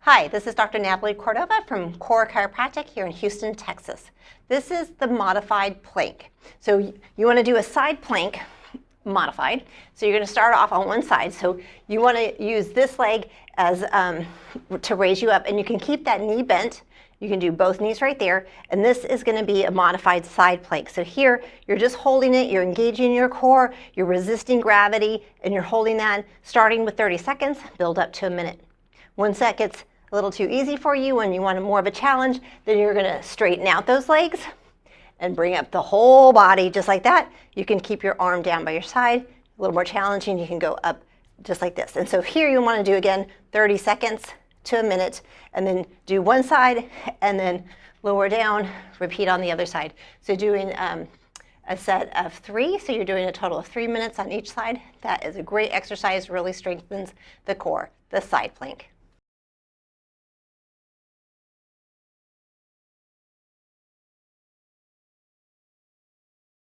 Hi, this is Dr. Natalie Cordova from CORE Chiropractic here in Houston, Texas. This is the modified plank. So you want to do a side plank modified. So you're going to start off on one side. So you want to use this leg as to raise you up, and you can keep that knee bent. You can do both knees right there, and this is going to be a modified side plank. So here, you're just holding it, you're engaging your core, you're resisting gravity, and you're holding that, starting with 30 seconds, build up to a minute. Once that gets a little too easy for you and you want more of a challenge, then you're going to straighten out those legs and bring up the whole body just like that. You can keep your arm down by your side. A little more challenging, you can go up just like this. And so here you want to do again 30 seconds to a minute, and then do one side and then lower down, repeat on the other side. So doing a set of 3, so you're doing a total of 3 minutes on each side. That is a great exercise, really strengthens the core, the side plank.